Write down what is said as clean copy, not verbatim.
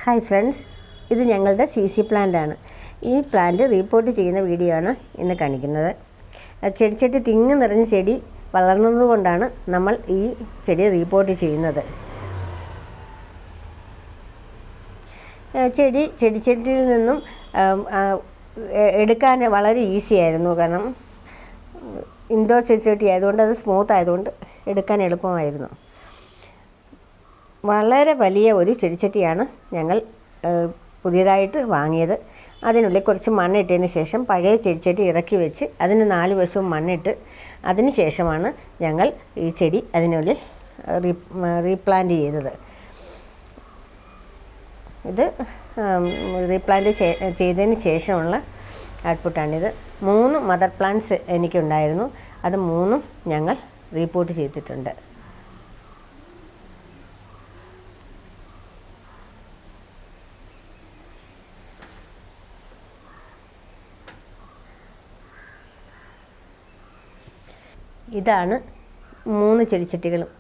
Hi friends, ഇത് ഞങ്ങളുടെ CC പ്ലാന്റാണ്. ഈ പ്ലാന്റ് റീപോർട്ട് ചെയ്യുന്ന വീഡിയോ ആണ് ഇന്ന് കാണിക്കുന്നത്. ചെടിച്ചട്ടി തിങ്ങി നിറഞ്ഞ ചെടി വളർന്നതുകൊണ്ടാണ് നമ്മൾ ഈ ചെടി റീപോർട്ട് ചെയ്യുന്നത്. ചെടിച്ചട്ടിയിൽ നിന്നും എടുക്കാൻ വളരെ ഈസി ആയിരുന്നു. കാരണം ഇൻഡോർ ചെടിച്ചട്ടി ആയതുകൊണ്ട് അത് സ്മൂത്ത് ആയതുകൊണ്ട് എടുക്കാൻ എളുപ്പമായിരുന്നു. വളരെ വലിയ ഒരു ചെടിച്ചട്ടിയാണ് ഞങ്ങൾ പുതിയതായിട്ട് വാങ്ങിയത്. അതിനുള്ളിൽ കുറച്ച് മണ്ണിട്ടതിന് ശേഷം പഴയ ചെടിച്ചട്ടി ഇറക്കി വെച്ച് അതിന് 4 വശവും മണ്ണിട്ട് അതിന് ശേഷമാണ് ഞങ്ങൾ ഈ ചെടി അതിനുള്ളിൽ റീപ്ലാന്റ് ചെയ്തത്. ഇത് റീപ്ലാന്റ് ചെയ്തതിന് ശേഷമുള്ള ഔട്ട്പുട്ടാണിത്. 3 മദർ പ്ലാന്റ്സ് എനിക്കുണ്ടായിരുന്നു. അത് 3ഉം ഞങ്ങൾ റീപോർട്ട് ചെയ്തിട്ടുണ്ട്. ഇതാണ് 3 ചെടിച്ചട്ടികളും.